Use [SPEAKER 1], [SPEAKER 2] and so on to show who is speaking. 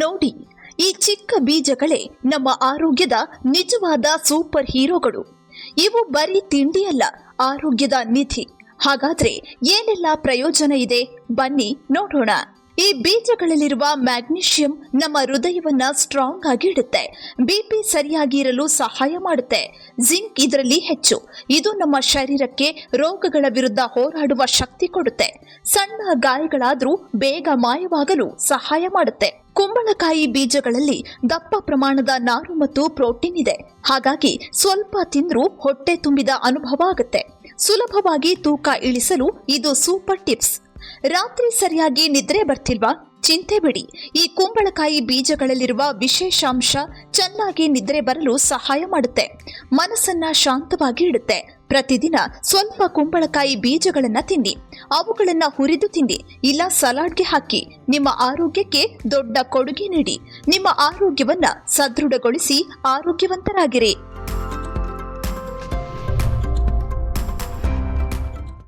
[SPEAKER 1] ನೋಡಿ, ಈ ಚಿಕ್ಕ ಬೀಜಗಳೇ ನಮ್ಮ ಆರೋಗ್ಯದ ನಿಜವಾದ ಸೂಪರ್ ಹೀರೋಗಳು. ಇವು ಬರೀ ತಿಂಡಿಯಲ್ಲ, ಆರೋಗ್ಯದ ನಿಧಿ. ಹಾಗಾದ್ರೆ ಏನೆಲ್ಲ ಪ್ರಯೋಜನ ಇದೆ, ಬನ್ನಿ ನೋಡೋಣ. ಈ ಬೀಜಗಳಲ್ಲಿರುವ ಮ್ಯಾಗ್ನೀಷಿಯಂ ನಮ್ಮ ಹೃದಯವನ್ನ ಸ್ಟ್ರಾಂಗ್ ಆಗಿ ಇಡುತ್ತೆ, ಬಿಪಿ ಸರಿಯಾಗಿ ಇರಲು ಸಹಾಯ ಮಾಡುತ್ತೆ. ಜಿಂಕ್ ಇದರಲ್ಲಿ ಹೆಚ್ಚು, ಇದು ನಮ್ಮ ಶರೀರಕ್ಕೆ ರೋಗಗಳ ವಿರುದ್ಧ ಹೋರಾಡುವ ಶಕ್ತಿ ಕೊಡುತ್ತೆ. ಸಣ್ಣ ಗಾಯಗಳಾದ್ರೂ ಬೇಗ ಮಾಯವಾಗಲು ಸಹಾಯ ಮಾಡುತ್ತೆ. ಕುಂಬಳಕಾಯಿ ಬೀಜಗಳಲ್ಲಿ ದಪ್ಪ ಪ್ರಮಾಣದ ನಾರು ಮತ್ತು ಪ್ರೋಟೀನ್ ಇದೆ. ಹಾಗಾಗಿ ಸ್ವಲ್ಪ ತಿಂದ್ರೂ ಹೊಟ್ಟೆ ತುಂಬಿದ ಅನುಭವ ಆಗುತ್ತೆ. ಸುಲಭವಾಗಿ ತೂಕ ಇಳಿಸಲು ಇದು ಸೂಪರ್ ಟಿಪ್ಸ್. ರಾತ್ರಿ ಸರಿಯಾಗಿ ನಿದ್ರೆ ಬರ್ತಿಲ್ವಾ? ಚಿಂತೆ ಬಿಡಿ, ಈ ಕುಂಬಳಕಾಯಿ ಬೀಜಗಳಲ್ಲಿರುವ ವಿಶೇಷಾಂಶ ಚೆನ್ನಾಗಿ ನಿದ್ರೆ ಬರಲು ಸಹಾಯ ಮಾಡುತ್ತೆ, ಮನಸ್ಸನ್ನ ಶಾಂತವಾಗಿ ಇಡುತ್ತೆ. ಪ್ರತಿದಿನ ಸ್ವಲ್ಪ ಕುಂಬಳಕಾಯಿ ಬೀಜಗಳನ್ನ ತಿನ್ನಿ, ಅವುಗಳನ್ನ ಹುರಿದು ತಿನ್ನಿ, ಇಲ್ಲ ಸಲಾಡ್ಗೆ ಹಾಕಿ. ನಿಮ್ಮ ಆರೋಗ್ಯಕ್ಕೆ ದೊಡ್ಡ ಕೊಡುಗೆ ನೀಡಿ. ನಿಮ್ಮ ಆರೋಗ್ಯವನ್ನ ಸದೃಢಗೊಳಿಸಿ ಆರೋಗ್ಯವಂತರಾಗಿರಿ.